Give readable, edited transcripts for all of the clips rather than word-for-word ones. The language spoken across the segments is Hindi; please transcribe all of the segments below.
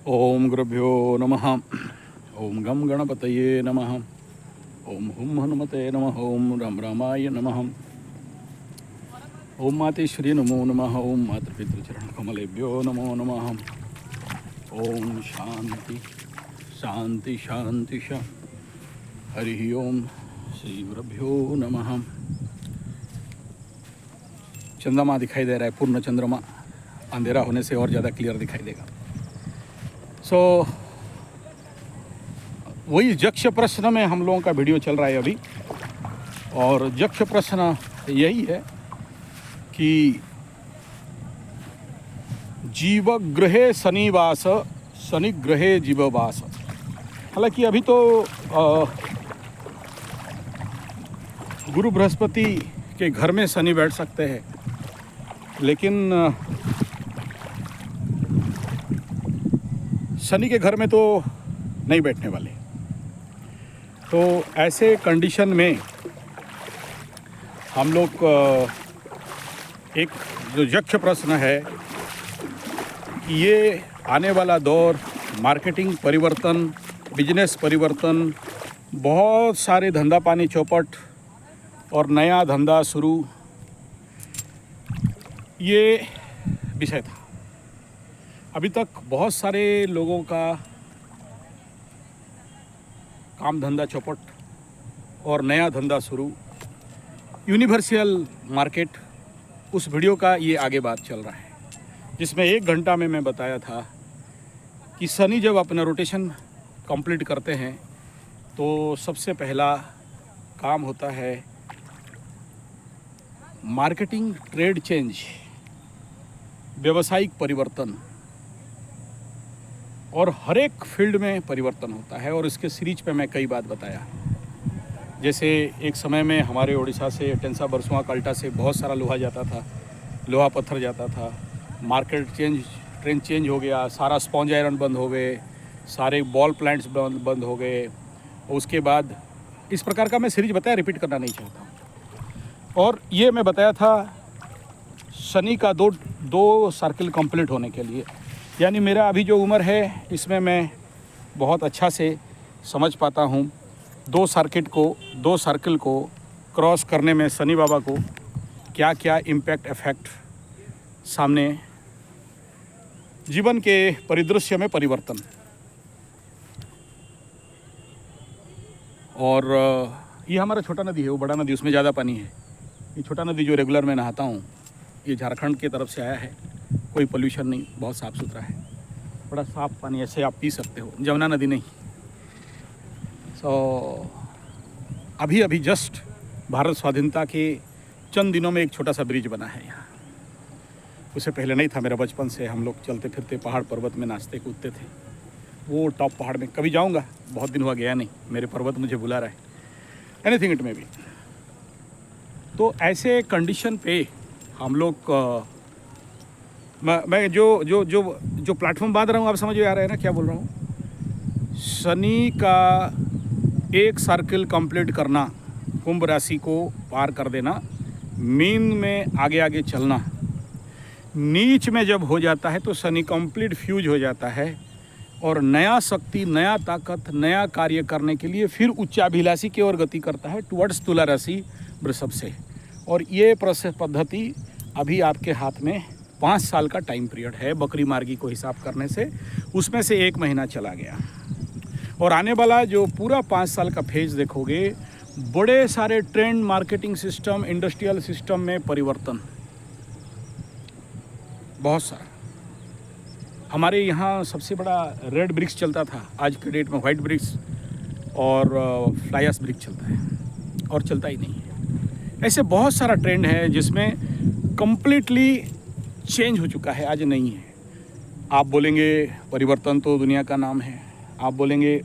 ओम गुरुभ्यो नमः। ओम गम गणपतये नमः। ओम हुम हनुमते नमः। ओम राम रामाय नमः। ओम मातेश्वरी नमो नमः। ओम मातृपितृचरण कमलेभ्यो नमो नमः। ओम शांति शांति शांति हरि ओम श्री गुरुभ्यो नमः। चंद्रमा दिखाई दे रहा है, पूर्ण चंद्रमा। अंधेरा होने से और ज़्यादा क्लियर दिखाई देगा। वही यक्ष प्रश्न में हम लोगों का वीडियो चल रहा है अभी। और यक्ष प्रश्न यही है कि जीवग्रहे शनिवास, शनिग्रहे जीववास। हालांकि अभी तो गुरु बृहस्पति के घर में शनि बैठ सकते हैं, लेकिन शनि के घर में तो नहीं बैठने वाले। तो ऐसे कंडीशन में हम लोग एक जो यक्ष प्रश्न है कि ये आने वाला दौर, मार्केटिंग परिवर्तन, बिजनेस परिवर्तन, बहुत सारे धंधा पानी चौपट और नया धंधा शुरू, ये विषय था। अभी तक बहुत सारे लोगों का काम धंधा चौपट और नया धंधा शुरू, यूनिवर्सल मार्केट, उस वीडियो का ये आगे बात चल रहा है, जिसमें 1 घंटा में मैं बताया था कि शनि जब अपना रोटेशन कंप्लीट करते हैं तो सबसे पहला काम होता है मार्केटिंग, ट्रेड चेंज, व्यावसायिक परिवर्तन, और हर एक फील्ड में परिवर्तन होता है। और इसके सीरीज पे मैं कई बात बताया। जैसे एक समय में हमारे उड़ीसा से, टेंसा बरसुआ कल्टा से बहुत सारा लोहा जाता था, लोहा पत्थर जाता था। मार्केट ट्रेंड चेंज हो गया, सारा स्पॉन्ज आयरन बंद हो गए, सारे बॉल प्लांट्स बंद हो गए। उसके बाद इस प्रकार का मैं सीरीज बताया, रिपीट करना नहीं चाहता हूँ। और ये मैं बताया था शनि का दो सर्किल कंप्लीट होने के लिए, यानी मेरा अभी जो उम्र है इसमें मैं बहुत अच्छा से समझ पाता हूँ 2 सर्किल को क्रॉस करने में शनि बाबा को क्या क्या इम्पैक्ट इफेक्ट सामने, जीवन के परिदृश्य में परिवर्तन। और ये हमारा छोटा नदी है, वो बड़ा नदी, उसमें ज़्यादा पानी है। ये छोटा नदी जो रेगुलर मैं नहाता हूँ, ये झारखंड की तरफ से आया है, कोई पोल्यूशन नहीं, बहुत साफ़ सुथरा है, बड़ा साफ़ पानी, ऐसे आप पी सकते हो, जमुना नदी नहीं। अभी जस्ट भारत स्वाधीनता के चंद दिनों में एक छोटा सा ब्रिज बना है यहाँ। उससे पहले नहीं था। मेरा बचपन से हम लोग चलते फिरते पहाड़ पर्वत में नाचते कूदते थे। वो टॉप पहाड़ में कभी जाऊँगा, बहुत दिन हुआ गया नहीं, मेरे पर्वत मुझे बुला रहा है, एनीथिंग इट में भी। तो ऐसे कंडीशन पे हम लोग मैं जो प्लेटफॉर्म बांध रहा हूँ, आप समझ में आ रहा है ना क्या बोल रहा हूँ। शनि का एक सर्किल कंप्लीट करना, कुंभ राशि को पार कर देना, मीन में आगे आगे चलना, नीच में जब हो जाता है तो शनि कंप्लीट फ्यूज हो जाता है और नया शक्ति, नया ताकत, नया कार्य करने के लिए फिर उच्चाभिलाषी की ओर गति करता है, टुवर्ड्स तुला राशि वृषभ से। और ये प्रोसेस पद्धति अभी आपके हाथ में 5 साल का टाइम पीरियड है, बकरी मार्गी को हिसाब करने से उसमें से 1 महीना चला गया। और आने वाला जो पूरा 5 साल का फेज देखोगे, बड़े सारे trend, marketing system, industrial system में परिवर्तन, बहुत सारा। हमारे यहाँ सबसे बड़ा रेड ब्रिक्स चलता था, आज के डेट में वाइट ब्रिक्स और फ्लाई ऐश ब्रिक्स चलता है, और चलता ही नहीं है। ऐसे बहुत सारा ट्रेंड है जिसमें कंप्लीटली चेंज हो चुका है, आज नहीं है। आप बोलेंगे परिवर्तन तो दुनिया का नाम है, आप बोलेंगे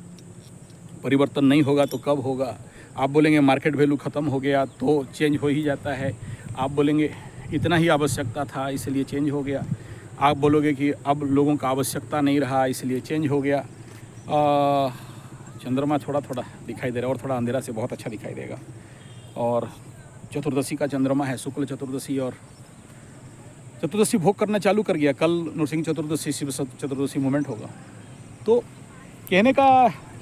परिवर्तन नहीं होगा तो कब होगा, आप बोलेंगे मार्केट वैल्यू ख़त्म हो गया तो चेंज हो ही जाता है, आप बोलेंगे इतना ही आवश्यकता था इसलिए चेंज हो गया, आप बोलोगे कि अब लोगों का आवश्यकता नहीं रहा इसलिए चेंज हो गया। चंद्रमा थोड़ा थोड़ा दिखाई दे रहा है, और थोड़ा अंधेरा से बहुत अच्छा दिखाई देगा। और चतुर्दशी का चंद्रमा है, शुक्ल चतुर्दशी, और चतुर्दशी भोग करना चालू कर गया। कल नृसिंह चतुर्दशी, शिव चतुर्दशी मूवमेंट होगा। तो कहने का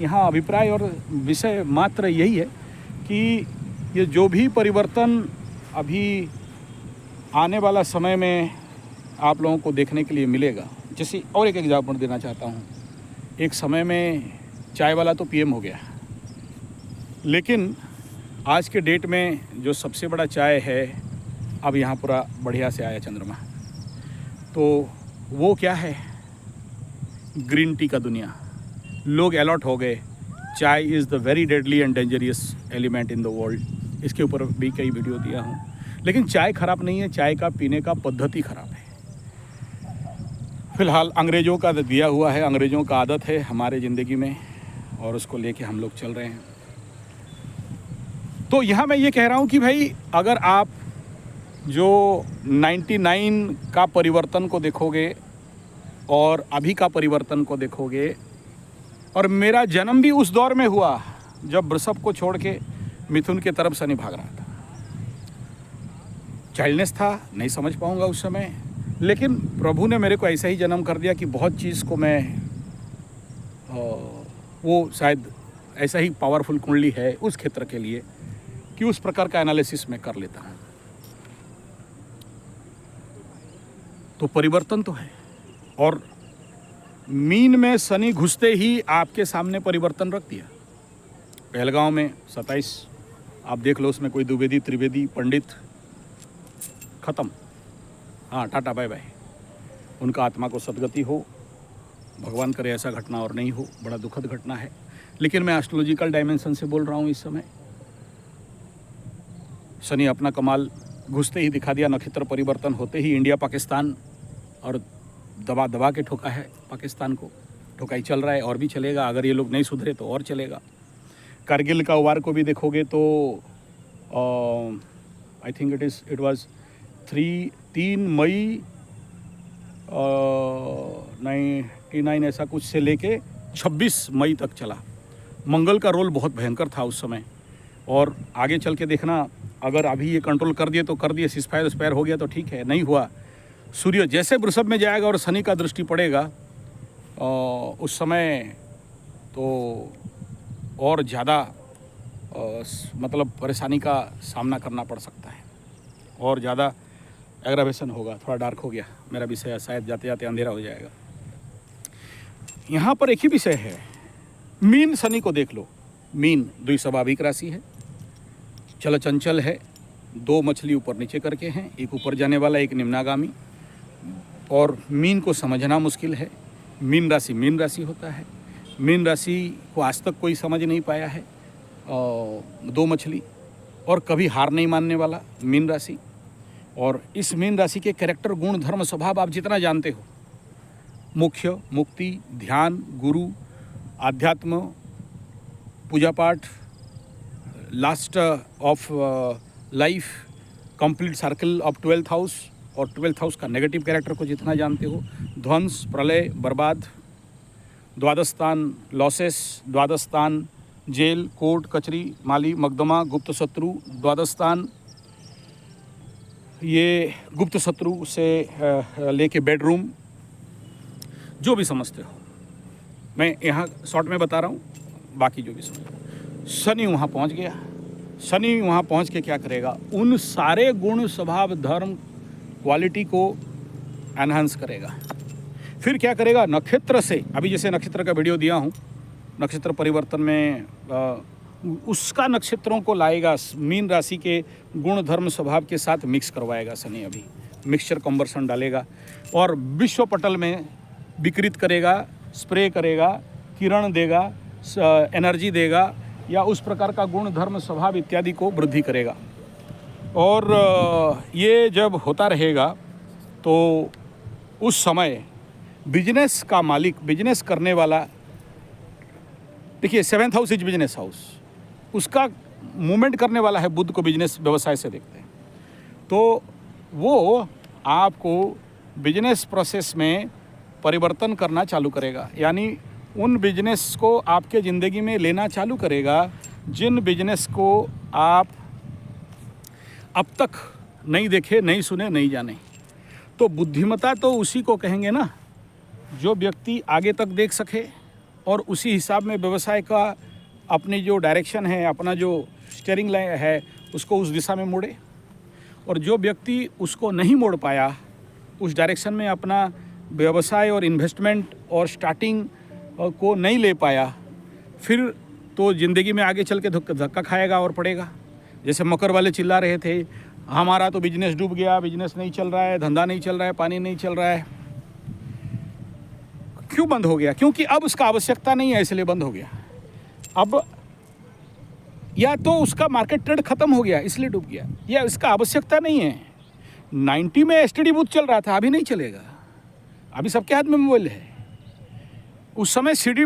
यहाँ अभिप्राय और विषय मात्र यही है कि ये जो भी परिवर्तन अभी आने वाला समय में आप लोगों को देखने के लिए मिलेगा, जैसे और एक एग्जाम्पल देना चाहता हूँ। एक समय में चाय वाला तो पीएम हो गया, लेकिन आज के डेट में जो सबसे बड़ा चाय है, अब यहाँ पूरा बढ़िया से आया चंद्रमा। तो वो क्या है? ग्रीन टी का दुनिया। लोग अलर्ट हो गए, चाय is the very deadly and dangerous element in the world. इसके ऊपर भी कई वीडियो दिया हूँ। लेकिन चाय ख़राब नहीं है, चाय का पीने का पद्धति ख़राब है। फ़िलहाल अंग्रेज़ों का दिया हुआ है, अंग्रेज़ों का आदत है हमारे ज़िंदगी में, और उसको लेके हम लोग चल रहे हैं। तो यहाँ मैं ये कह रहा हूँ कि भाई, अगर आप जो 99 का परिवर्तन को देखोगे और अभी का परिवर्तन को देखोगे, और मेरा जन्म भी उस दौर में हुआ जब वृषभ को छोड़ के मिथुन के तरफ शनि भाग रहा था। चाइल्डनेस था, नहीं समझ पाऊंगा उस समय, लेकिन प्रभु ने मेरे को ऐसा ही जन्म कर दिया कि बहुत चीज़ को मैं वो शायद ऐसा ही पावरफुल कुंडली है उस क्षेत्र के लिए कि उस प्रकार का एनालिसिस मैं कर लेता हूँ। तो परिवर्तन तो है, और मीन में शनि घुसते ही आपके सामने परिवर्तन रख दिया। पहलगांव में 27, आप देख लो, उसमें कोई द्विवेदी त्रिवेदी पंडित ख़त्म। हाँ, टाटा बाय बाय। उनका आत्मा को सदगति हो, भगवान करे ऐसा घटना और नहीं हो, बड़ा दुखद घटना है। लेकिन मैं एस्ट्रोलॉजिकल डायमेंशन से बोल रहा हूँ। इस समय शनि अपना कमाल घुसते ही दिखा दिया। नक्षत्र परिवर्तन होते ही इंडिया पाकिस्तान, और दबा दबा के ठोका है पाकिस्तान को। ठोकाई चल रहा है और भी चलेगा, अगर ये लोग नहीं सुधरे तो और चलेगा। कारगिल का वार को भी देखोगे तो आई थिंक इट वाज 3 मई 99 ऐसा कुछ से लेके 26 मई तक चला। मंगल का रोल बहुत भयंकर था उस समय, और आगे चल के देखना, अगर अभी ये कंट्रोल कर दिए तो कर दिए, सिस्फायर हो गया तो ठीक है, नहीं हुआ। सूर्य जैसे वृषभ में जाएगा और शनि का दृष्टि पड़ेगा उस समय तो और ज़्यादा मतलब परेशानी का सामना करना पड़ सकता है, और ज़्यादा एग्रावेशन होगा। थोड़ा डार्क हो गया मेरा विषय, शायद जाते जाते अंधेरा हो जाएगा। यहाँ पर एक ही विषय है, मीन शनि को देख लो। मीन द्विस्वाभाविक राशि है, चल चंचल है, 2 मछली ऊपर नीचे करके हैं, एक ऊपर जाने वाला एक निम्नागामी, और मीन को समझना मुश्किल है। मीन राशि होता है। मीन राशि को आज तक कोई समझ नहीं पाया है। 2 मछली, और कभी हार नहीं मानने वाला मीन राशि। और इस मीन राशि के कैरेक्टर, गुण, धर्म, स्वभाव आप जितना जानते हो, मुख्य, मुक्ति, ध्यान, गुरु, आध्यात्म, पूजा पाठ, last of life, complete circle of 12th house, और 12th हाउस का नेगेटिव कैरेक्टर को जितना जानते हो, ध्वंस, प्रलय, बर्बाद, द्वादश स्थान लॉसेस, द्वादश स्थान जेल, कोर्ट कचहरी, माली मकदमा, गुप्त शत्रु, द्वादश स्थान ये गुप्त शत्रु से लेके बेडरूम, जो भी समझते हो, मैं यहाँ शॉर्ट में बता रहा हूँ, बाकी जो भी समझो। शनि वहाँ पहुँच गया। शनि वहाँ पहुँच के क्या करेगा? उन सारे गुण, स्वभाव, धर्म, क्वालिटी को एनहांस करेगा। फिर क्या करेगा? नक्षत्र से, अभी जैसे नक्षत्र का वीडियो दिया हूँ, नक्षत्र परिवर्तन में उसका नक्षत्रों को लाएगा, मीन राशि के गुण, धर्म, स्वभाव के साथ मिक्स करवाएगा शनि। अभी मिक्सचर कन्वर्सन डालेगा और विश्व पटल में विकृत करेगा, स्प्रे करेगा, किरण देगा, एनर्जी देगा, या उस प्रकार का गुण, धर्म, स्वभाव इत्यादि को वृद्धि करेगा। और ये जब होता रहेगा तो उस समय बिजनेस का मालिक, बिजनेस करने वाला, देखिए 7th house is business house, उसका मूवमेंट करने वाला है बुध को, बिजनेस व्यवसाय से देखते हैं तो वो आपको बिजनेस प्रोसेस में परिवर्तन करना चालू करेगा। यानी उन बिजनेस को आपके ज़िंदगी में लेना चालू करेगा जिन बिजनेस को आप अब तक नहीं देखे, नहीं सुने, नहीं जाने। तो बुद्धिमत्ता तो उसी को कहेंगे ना, जो व्यक्ति आगे तक देख सके, और उसी हिसाब में व्यवसाय का अपनी जो डायरेक्शन है, अपना जो स्टीयरिंग लाइन है, उसको उस दिशा में मोड़े। और जो व्यक्ति उसको नहीं मोड़ पाया, उस डायरेक्शन में अपना व्यवसाय और इन्वेस्टमेंट और स्टार्टिंग को नहीं ले पाया, फिर तो ज़िंदगी में आगे चल के धक्का खाएगा और पड़ेगा। जैसे मकर वाले चिल्ला रहे थे, हमारा तो बिजनेस डूब गया, बिजनेस नहीं चल रहा है, धंधा नहीं चल रहा है, पानी नहीं चल रहा है। क्यों बंद हो गया? क्योंकि अब उसका आवश्यकता नहीं है, इसलिए बंद हो गया। अब या तो उसका मार्केट ट्रेंड खत्म हो गया इसलिए डूब गया, या इसका आवश्यकता नहीं है। 90 में एसटीडी बूथ चल रहा था, अभी नहीं चलेगा। अभी सबके हाथ में मोबाइल है। उस समय सीडी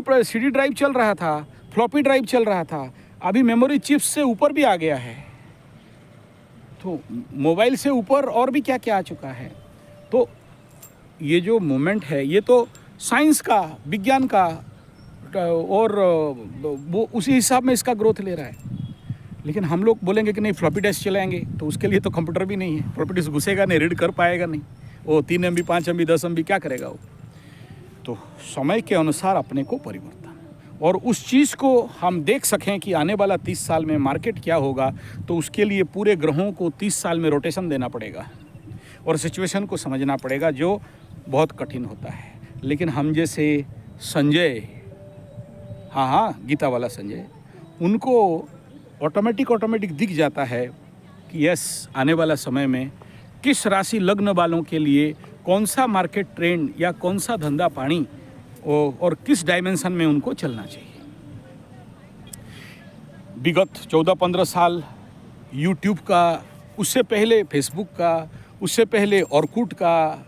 ड्राइव चल रहा था, फ्लॉपी ड्राइव चल रहा था, अभी मेमोरी चिप्स से ऊपर भी आ गया है। तो मोबाइल से ऊपर और भी क्या क्या आ चुका है। तो ये जो मोमेंट है, ये तो साइंस का, विज्ञान का, और वो उसी हिसाब में इसका ग्रोथ ले रहा है। लेकिन हम लोग बोलेंगे कि नहीं फ्लॉपी डिस्क चलाएंगे, तो उसके लिए तो कंप्यूटर भी नहीं है, फ्लॉपी डिस्क घुसेगा नहीं, रीड कर पाएगा नहीं। वो 3 MB 5 MB 10 MB क्या करेगा वो। तो समय के अनुसार अपने को परिवर्तन, और उस चीज़ को हम देख सकें कि आने वाला 30 साल में मार्केट क्या होगा, तो उसके लिए पूरे ग्रहों को 30 साल में रोटेशन देना पड़ेगा और सिचुएशन को समझना पड़ेगा, जो बहुत कठिन होता है। लेकिन हम जैसे संजय, हाँ गीता वाला संजय, उनको ऑटोमेटिक दिख जाता है कि यस, आने वाला समय में किस राशि लग्न वालों के लिए कौन सा मार्केट ट्रेंड या कौन सा धंधा पानी और किस डायमेंशन में उनको चलना चाहिए। विगत 14-15 साल यूट्यूब का, उससे पहले फेसबुक का, उससे पहले ऑर्कुट का,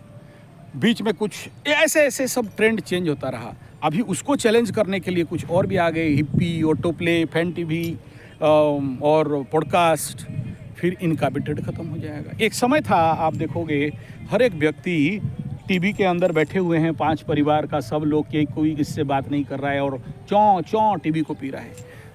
बीच में कुछ ऐसे सब ट्रेंड चेंज होता रहा। अभी उसको चैलेंज करने के लिए कुछ और भी आ गए, हिप्पी, ऑटोप्ले, फैन टीवी और पॉडकास्ट। फिर इनका भी ट्रेंड खत्म हो जाएगा। एक समय था, आप देखोगे हर एक व्यक्ति टीवी के अंदर बैठे हुए हैं, 5 परिवार का सब लोग, के कोई इससे बात नहीं कर रहा है और चौं टीवी को पी रहा है।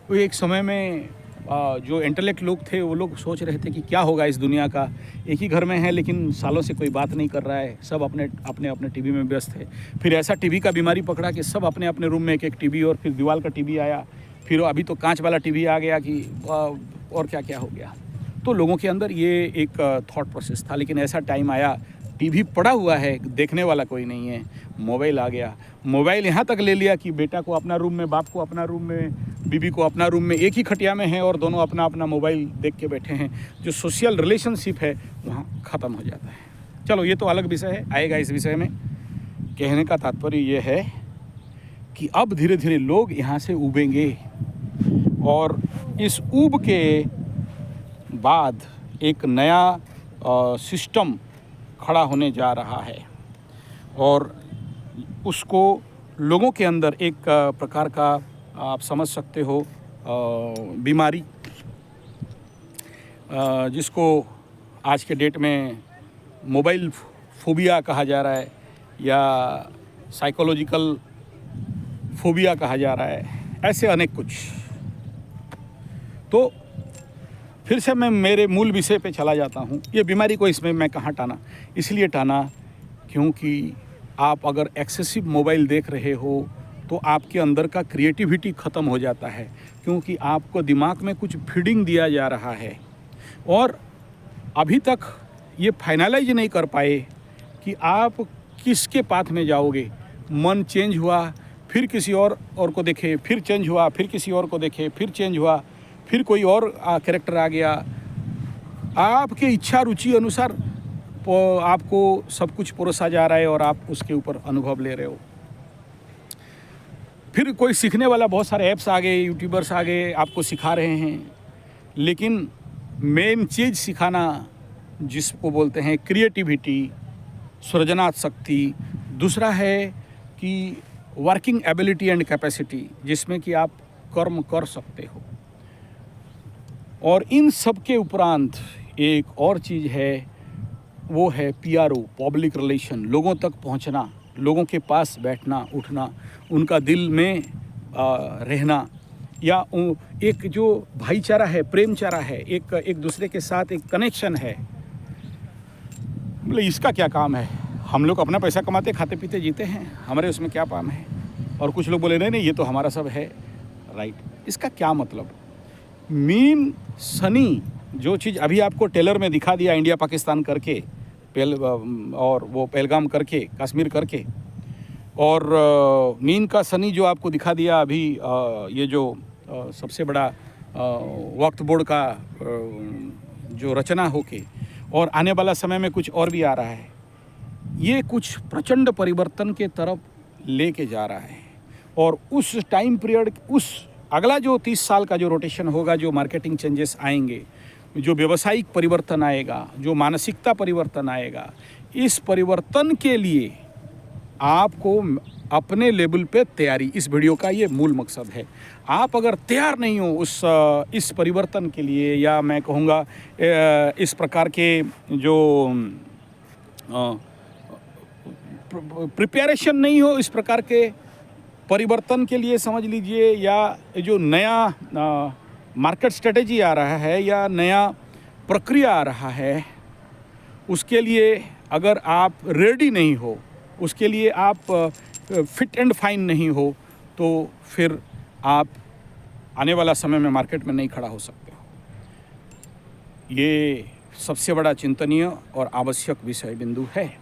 तो एक समय में जो इंटेलेक्ट लोग थे, वो लोग सोच रहे थे कि क्या होगा इस दुनिया का। एक ही घर में है लेकिन सालों से कोई बात नहीं कर रहा है, सब अपने अपने टीवी में व्यस्त है। फिर ऐसा टीवी का बीमारी पकड़ा कि सब अपने अपने रूम में एक टीवी, और फिर दीवार का टीवी आया, फिर अभी तो कांच वाला टीवी आ गया कि और क्या क्या हो गया। तो लोगों के अंदर ये एक थॉट प्रोसेस था। लेकिन ऐसा टाइम आया, टीवी पड़ा हुआ है, देखने वाला कोई नहीं है, मोबाइल आ गया। मोबाइल यहाँ तक ले लिया कि बेटा को अपना रूम में, बाप को अपना रूम में, बीबी को अपना रूम में, एक ही खटिया में है और दोनों अपना अपना मोबाइल देख के बैठे हैं। जो सोशल रिलेशनशिप है वहाँ ख़त्म हो जाता है। चलो ये तो अलग विषय है, आएगा इस विषय में। कहने का तात्पर्य ये है कि अब धीरे धीरे लोग यहाँ से उबेंगे, और इस ऊब के बाद एक नया सिस्टम खड़ा होने जा रहा है, और उसको लोगों के अंदर एक प्रकार का आप समझ सकते हो बीमारी, जिसको आज के डेट में मोबाइल फोबिया कहा जा रहा है या साइकोलॉजिकल फोबिया कहा जा रहा है, ऐसे अनेक कुछ। तो फिर से मैं मेरे मूल विषय पे चला जाता हूँ। ये बीमारी को इसमें मैं कहाँ टाना, इसलिए टाना क्योंकि आप अगर एक्सेसिव मोबाइल देख रहे हो तो आपके अंदर का क्रिएटिविटी ख़त्म हो जाता है, क्योंकि आपको दिमाग में कुछ फीडिंग दिया जा रहा है, और अभी तक ये फाइनलाइज नहीं कर पाए कि आप किसके पाथ में जाओगे। मन चेंज हुआ, फिर किसी और को देखे, फिर चेंज हुआ, फिर किसी और को देखे, फिर चेंज हुआ, फिर कोई और कैरेक्टर आ गया। आपके इच्छा रुचि अनुसार आपको सब कुछ परोसा जा रहा है और आप उसके ऊपर अनुभव ले रहे हो। फिर कोई सीखने वाला, बहुत सारे ऐप्स आ गए, यूट्यूबर्स आ गए, आपको सिखा रहे हैं। लेकिन मेन चीज़ सिखाना जिसको बोलते हैं क्रिएटिविटी, सृजनात्मक शक्ति। दूसरा है कि वर्किंग एबिलिटी एंड कैपेसिटी, जिसमें कि आप कर्म कर सकते हो। और इन सब के उपरांत एक और चीज़ है, वो है PRO, पब्लिक रिलेशन, लोगों तक पहुंचना, लोगों के पास बैठना उठना, उनका दिल में रहना, या एक जो भाईचारा है, प्रेमचारा है, एक दूसरे के साथ एक कनेक्शन है। मतलब इसका क्या काम है? हम लोग अपना पैसा कमाते, खाते पीते जीते हैं, हमारे उसमें क्या काम है? और कुछ लोग बोले नहीं नहीं ये तो हमारा सब है, राइट। इसका क्या मतलब? मीन शनि जो चीज़ अभी आपको टेलर में दिखा दिया, इंडिया पाकिस्तान करके, और वो पहलगाम करके, कश्मीर करके, और मीन का शनि जो आपको दिखा दिया अभी, ये जो सबसे बड़ा वक्फ बोर्ड का जो रचना होके, और आने वाला समय में कुछ और भी आ रहा है, ये कुछ प्रचंड परिवर्तन के तरफ लेके जा रहा है। और उस टाइम पीरियड, उस अगला जो 30 साल का जो रोटेशन होगा, जो मार्केटिंग चेंजेस आएंगे, जो व्यवसायिक परिवर्तन आएगा, जो मानसिकता परिवर्तन आएगा, इस परिवर्तन के लिए आपको अपने लेवल पे तैयारी, इस वीडियो का ये मूल मकसद है। आप अगर तैयार नहीं हो इस परिवर्तन के लिए, या मैं कहूँगा इस प्रकार के जो प्रिपरेशन नहीं हो इस प्रकार के परिवर्तन के लिए, समझ लीजिए, या जो नया मार्केट स्ट्रेटेजी आ रहा है या नया प्रक्रिया आ रहा है, उसके लिए अगर आप रेडी नहीं हो, उसके लिए आप फिट एंड फाइन नहीं हो, तो फिर आप आने वाला समय में मार्केट में नहीं खड़ा हो सकते हो। ये सबसे बड़ा चिंतनीय और आवश्यक विषय बिंदु है।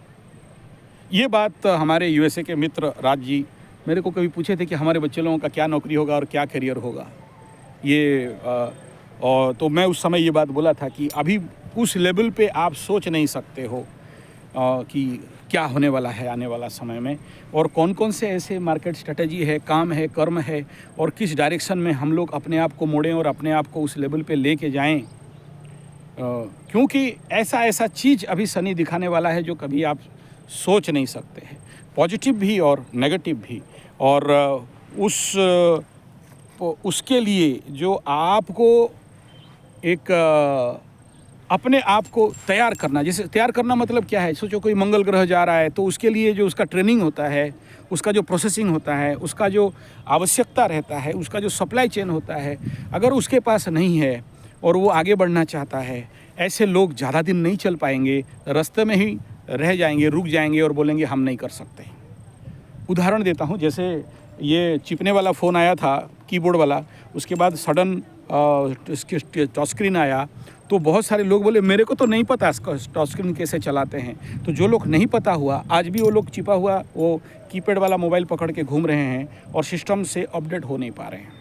ये बात हमारे यूएसए के मित्र राज जी मेरे को कभी पूछे थे कि हमारे बच्चे लोगों का क्या नौकरी होगा और क्या करियर होगा। और तो मैं उस समय ये बात बोला था कि अभी उस लेवल पे आप सोच नहीं सकते हो कि क्या होने वाला है आने वाला समय में, और कौन कौन से ऐसे मार्केट स्ट्रेटजी है, काम है, कर्म है, और किस डायरेक्शन में हम लोग अपने आप को मोड़ें और अपने आप को उस लेवल पे लेके जाएं। क्योंकि ऐसा चीज़ अभी शनि दिखाने वाला है जो कभी आप सोच नहीं सकते हैं, पॉजिटिव भी और नेगेटिव भी। और उसके लिए जो आपको एक अपने आप को तैयार करना, जैसे तैयार करना मतलब क्या है, सोचो कोई मंगल ग्रह जा रहा है तो उसके लिए जो उसका ट्रेनिंग होता है, उसका जो प्रोसेसिंग होता है, उसका जो आवश्यकता रहता है, उसका जो सप्लाई चेन होता है, अगर उसके पास नहीं है और वो आगे बढ़ना चाहता है, ऐसे लोग ज़्यादा दिन नहीं चल पाएंगे, रास्ते में ही रह जाएंगे, रुक जाएंगे और बोलेंगे हम नहीं कर सकते। उदाहरण देता हूँ, जैसे ये चिपने वाला फ़ोन आया था, कीबोर्ड वाला, उसके बाद सडन टच स्क्रीन आया, तो बहुत सारे लोग बोले मेरे को तो नहीं पता इसका टच स्क्रीन कैसे चलाते हैं। तो जो लोग नहीं पता हुआ, आज भी वो लोग चिपा हुआ वो कीपैड वाला मोबाइल पकड़ के घूम रहे हैं और सिस्टम से अपडेट हो नहीं पा रहे हैं।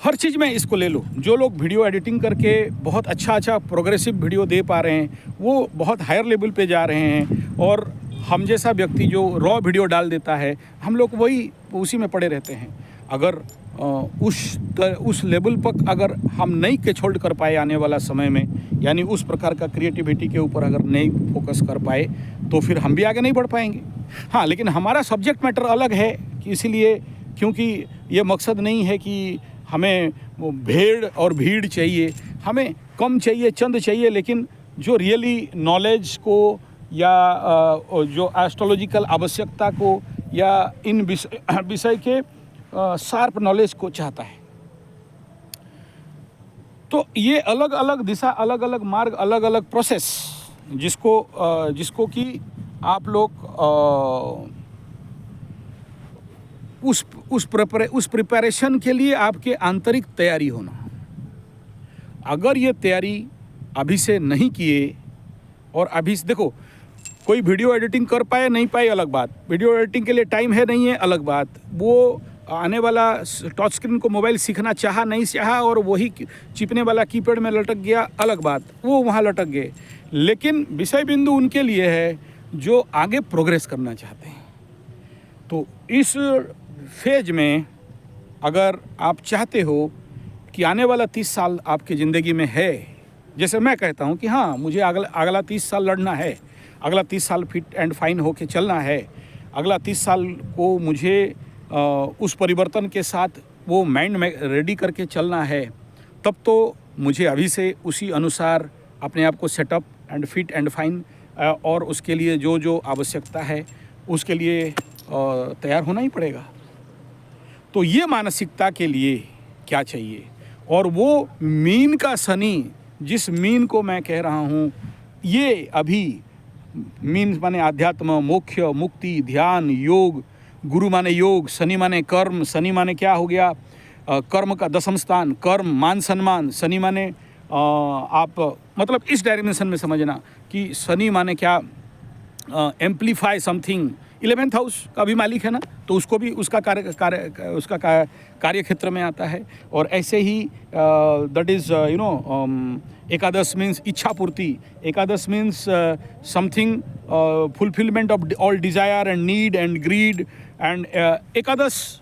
हर चीज़ में इसको ले लो, जो लोग वीडियो एडिटिंग करके बहुत अच्छा प्रोग्रेसिव वीडियो दे पा रहे हैं, वो बहुत हायर लेवल पे जा रहे हैं, और हम जैसा व्यक्ति जो रॉ वीडियो डाल देता है, हम लोग वही उसी में पड़े रहते हैं। अगर उस लेवल पर अगर हम नहीं कैच होल्ड कर पाए आने वाला समय में, यानी उस प्रकार का क्रिएटिविटी के ऊपर अगर नहीं फोकस कर पाए, तो फिर हम भी आगे नहीं बढ़ पाएंगे। हाँ, लेकिन हमारा सब्जेक्ट मैटर अलग है कि इसीलिए, क्योंकि ये मकसद नहीं है कि हमें वो भेड़ और भीड़ चाहिए, हमें कम चाहिए, चंद चाहिए, लेकिन जो रियली नॉलेज को या जो एस्ट्रोलॉजिकल आवश्यकता को या इन विषय के शार्प नॉलेज को चाहता है। तो ये अलग अलग दिशा, अलग अलग मार्ग, अलग अलग प्रोसेस, जिसको कि आप लोग उस प्रिपरेशन के लिए आपके आंतरिक तैयारी होना। अगर ये तैयारी अभी से नहीं किए, और अभी से देखो, कोई वीडियो एडिटिंग कर पाए नहीं पाए अलग बात, वीडियो एडिटिंग के लिए टाइम है नहीं है अलग बात, वो आने वाला टच स्क्रीन को मोबाइल सीखना चाहा नहीं चाहा और वही चिपने वाला कीपैड में लटक गया अलग बात, वो वहाँ लटक गए। लेकिन विषय बिंदु उनके लिए है जो आगे प्रोग्रेस करना चाहते हैं। तो इस फेज में अगर आप चाहते हो कि आने वाला 30 साल आपकी ज़िंदगी में है, जैसे मैं कहता हूँ कि हाँ मुझे अगला 30 साल लड़ना है, अगला 30 साल फिट एंड फाइन होके चलना है, अगला 30 साल को मुझे उस परिवर्तन के साथ वो माइंड में रेडी करके चलना है, तब तो मुझे अभी से उसी अनुसार अपने आप को setup and fit and fine और उसके लिए जो जो आवश्यकता है उसके लिए तैयार होना ही पड़ेगा। तो ये मानसिकता के लिए क्या चाहिए, और वो मीन का शनि, जिस मीन को मैं कह रहा हूँ, ये अभी मीन माने आध्यात्म, मोक्ष, मुक्ति, ध्यान, योग गुरु माने योग, शनि माने कर्म, शनि माने क्या हो गया, कर्म का दशम स्थान, कर्म मान सम्मान, शनि माने आप मतलब इस डायमेंशन में समझना कि शनि माने क्या, एम्पलीफाई समथिंग। 11th हाउस का भी मालिक है ना, तो उसको भी उसका कार्य क्षेत्र में आता है। और ऐसे ही दैट इज़ एकादश मीन्स इच्छा पूर्ति, एकादश means something fulfilment of all desire and need and greed and एकादश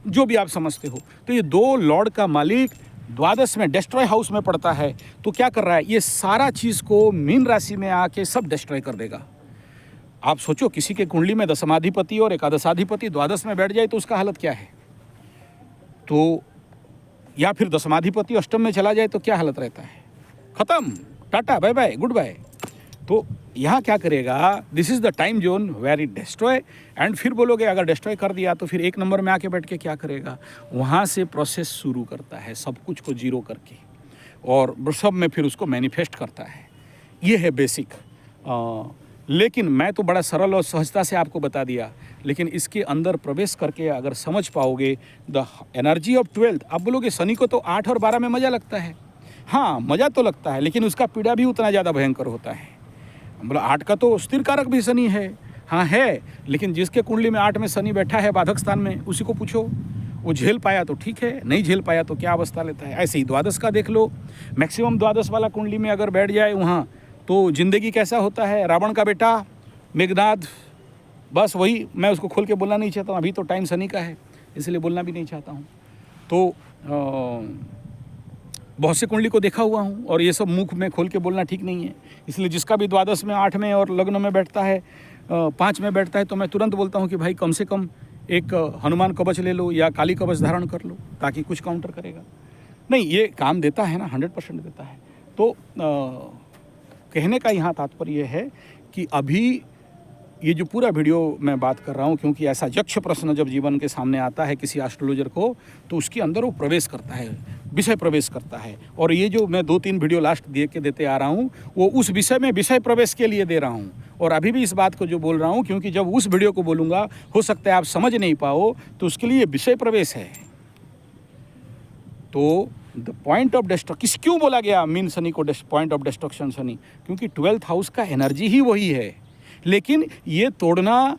जो भी आप समझते हो। तो ये 2 लॉर्ड का मालिक द्वादश में डिस्ट्रॉय हाउस में पड़ता है, तो क्या कर रहा है, ये सारा चीज़ को मीन राशि में आके सब डिस्ट्रॉय कर देगा। आप सोचो किसी के कुंडली में दशमाधिपति और एकादशाधिपति द्वादश में बैठ जाए तो उसका हालत क्या है, तो या फिर दशमाधिपति अष्टम में चला जाए तो क्या हालत रहता है, खत्म, tata bye bye good bye. तो यहाँ क्या करेगा, this is the time zone where it destroy. And फिर बोलोगे अगर डिस्ट्रॉय कर दिया तो फिर 1 नंबर में आके बैठ के क्या करेगा, वहाँ से प्रोसेस शुरू करता है सब कुछ को जीरो करके, और वृषभ में फिर उसको मैनिफेस्ट करता है। ये है बेसिक। लेकिन मैं तो बड़ा सरल और सहजता से आपको बता दिया, लेकिन इसके अंदर प्रवेश करके अगर समझ पाओगे द एनर्जी ऑफ 12th, आप बोलोगे शनि को तो 8 और 12 में मज़ा लगता है। हाँ मज़ा तो लगता है, लेकिन उसका पीड़ा भी उतना ज़्यादा भयंकर होता है। मतलब 8 का तो स्थिर कारक भी शनि है, हाँ है, लेकिन जिसके कुंडली में 8 में शनि बैठा है बाधक स्थान में, उसी को पूछो, वो झेल पाया तो ठीक है, नहीं झेल पाया तो क्या अवस्था लेता है। ऐसे ही द्वादश का देख लो, मैक्सिमम द्वादश वाला कुंडली में अगर बैठ जाए वहाँ तो ज़िंदगी कैसा होता है। रावण का बेटा मेघनाद, बस वही, मैं उसको खोल के बोलना नहीं चाहता हूँ, अभी तो टाइम शनि का है इसलिए बोलना भी नहीं चाहता हूँ। तो बहुत से कुंडली को देखा हुआ हूँ और ये सब मुख में खोल के बोलना ठीक नहीं है, इसलिए जिसका भी द्वादश में 8 में और लग्न में बैठता है, 5 में बैठता है, तो मैं तुरंत बोलता हूँ कि भाई कम से कम एक हनुमान कवच ले लो या काली कवच धारण कर लो, ताकि कुछ काउंटर करेगा। नहीं, ये काम देता है ना, 100% देता है। तो कहने का यहाँ तात्पर्य है कि अभी ये जो पूरा वीडियो मैं बात कर रहा हूँ, क्योंकि ऐसा यक्ष प्रश्न जब जीवन के सामने आता है किसी एस्ट्रोलॉजर को, तो उसके अंदर वो प्रवेश करता है, विषय प्रवेश करता है। और ये जो मैं 2-3 वीडियो लास्ट देते आ रहा हूँ, वो उस विषय में विषय प्रवेश के लिए दे रहा हूँ। और अभी भी इस बात को जो बोल रहा हूँ, क्योंकि जब उस वीडियो को बोलूँगा हो सकता है आप समझ नहीं पाओ, तो उसके लिए विषय प्रवेश है। तो द पॉइंट ऑफ डिस्ट्रक्शन क्यों बोला गया मीन शनि को पॉइंट ऑफ डिस्ट्रक्शन शनि, क्योंकि 12th हाउस का एनर्जी ही वही है। लेकिन ये तोड़ना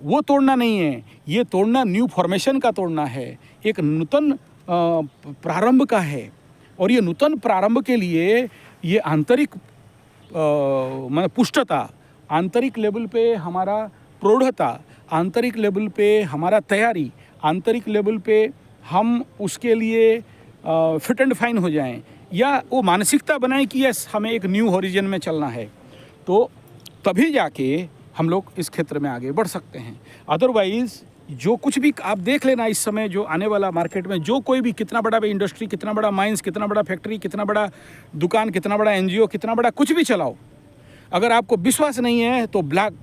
वो तोड़ना नहीं है, ये तोड़ना न्यू फॉर्मेशन का तोड़ना है, एक नूतन प्रारंभ का है। और ये नूतन प्रारंभ के लिए ये आंतरिक मतलब पुष्टता, आंतरिक लेवल पे हमारा प्रौढ़ता, आंतरिक लेवल पे हमारा तैयारी, आंतरिक लेवल पे हम उसके लिए फिट एंड फाइन हो जाएं, या वो मानसिकता बनाएं कि यस हमें एक न्यू हॉरिजन में चलना है, तो तभी जाके हम लोग इस क्षेत्र में आगे बढ़ सकते हैं। अदरवाइज़ जो कुछ भी आप देख लेना इस समय जो आने वाला मार्केट में, जो कोई भी कितना बड़ा भी इंडस्ट्री, कितना बड़ा माइंस, कितना बड़ा फैक्ट्री, कितना बड़ा दुकान, कितना बड़ा NGO, कितना बड़ा कुछ भी चलाओ, अगर आपको विश्वास नहीं है तो ब्लैक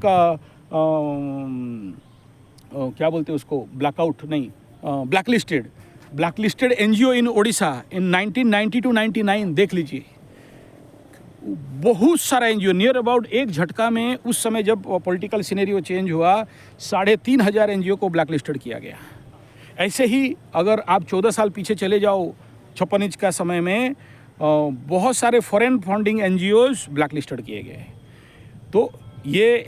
क्या बोलते हैं उसको, ब्लैकआउट नहीं, blacklisted NGO in Odisha in 1990 to 99 देख लीजिए। बहुत सारा NGO नियर अबाउट एक झटका में, उस समय जब पॉलिटिकल सिनेरियो चेंज हुआ, 3,500 NGO को ब्लैक लिस्टेड किया गया। ऐसे ही अगर आप 14 साल पीछे चले जाओ 56 इंच का समय में, बहुत सारे foreign funding NGOs black listed किए गए। तो ये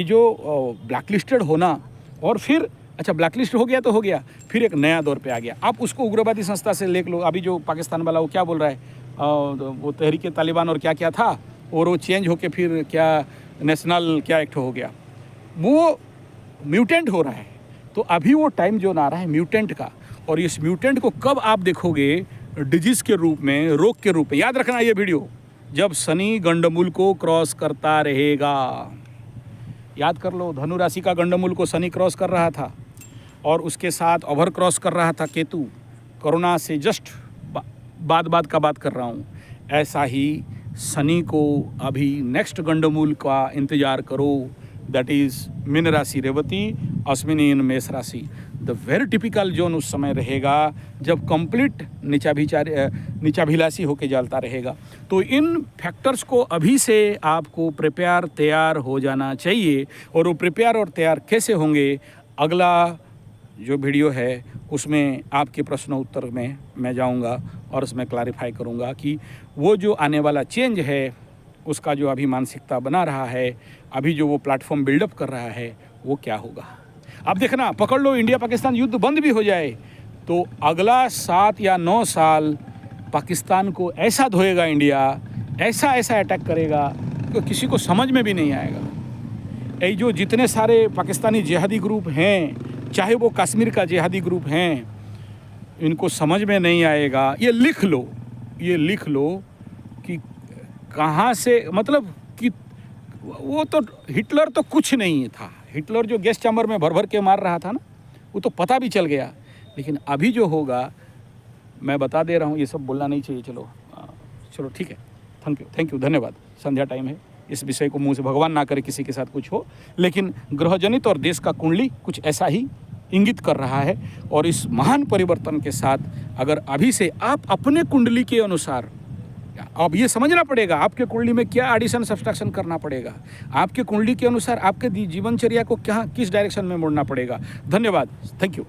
जो ब्लैक लिस्टेड होना, और फिर अच्छा ब्लैक लिस्ट हो गया तो हो गया, फिर एक नया दौर पे आ गया। आप उसको उग्रवादी संस्था से ले लो, अभी जो पाकिस्तान वाला वो क्या बोल रहा है, वो तहरीक तालिबान और क्या क्या था, और वो चेंज होके फिर क्या नेशनल क्या एक्ट हो गया, वो म्यूटेंट हो रहा है। तो अभी वो टाइम जो आ रहा है म्यूटेंट का, और इस म्यूटेंट को कब आप देखोगे डिजीज़ के रूप में, रोग के रूप में। याद रखना ये वीडियो, जब शनि गंडमूल को क्रॉस करता रहेगा। याद कर लो, धनु राशि का गंडमूल को शनि क्रॉस कर रहा था, और उसके साथ ओवर क्रॉस कर रहा था केतु। कोरोना से जस्ट बाद का बात कर रहा हूँ। ऐसा ही शनि को अभी नेक्स्ट गंडमूल का इंतज़ार करो, दैट इज़ मीन राशि रेवती, अश्विनी इन मेष राशि, द वेरी टिपिकल जोन उस समय रहेगा जब कंप्लीट नीचाभिलाषी होके चलता रहेगा। तो इन फैक्टर्स को अभी से आपको तैयार हो जाना चाहिए। और वो प्रिपेयर और तैयार कैसे होंगे, अगला जो वीडियो है उसमें आपके प्रश्न उत्तर में मैं जाऊंगा और उसमें क्लैरिफाई करूंगा कि वो जो आने वाला चेंज है उसका जो अभी मानसिकता बना रहा है, अभी जो वो प्लेटफॉर्म बिल्डअप कर रहा है, वो क्या होगा। अब देखना, पकड़ लो इंडिया पाकिस्तान युद्ध बंद भी हो जाए तो अगला 7 या 9 साल पाकिस्तान को ऐसा धोएगा इंडिया, ऐसा अटैक करेगा कि किसी को समझ में भी नहीं आएगा। ये जो जितने सारे पाकिस्तानी जिहादी ग्रुप हैं, चाहे वो कश्मीर का जिहादी ग्रुप हैं, इनको समझ में नहीं आएगा। ये लिख लो कि कहाँ से, मतलब कि वो तो हिटलर तो कुछ नहीं था। हिटलर जो गैस चैम्बर में भर के मार रहा था ना, वो तो पता भी चल गया। लेकिन अभी जो होगा मैं बता दे रहा हूँ, ये सब बोलना नहीं चाहिए। चलो ठीक है, थैंक यू, धन्यवाद। संध्या टाइम है, इस विषय को मुंह से भगवान ना करे किसी के साथ कुछ हो, लेकिन ग्रहजनित और देश का कुंडली कुछ ऐसा ही इंगित कर रहा है। और इस महान परिवर्तन के साथ अगर अभी से आप अपने कुंडली के अनुसार, अब ये समझना पड़ेगा आपके कुंडली में क्या एडिशन सब्सट्रैक्शन करना पड़ेगा, आपके कुंडली के अनुसार आपके जीवनचर्या को किस डायरेक्शन में मोड़ना पड़ेगा। धन्यवाद, थैंक यू।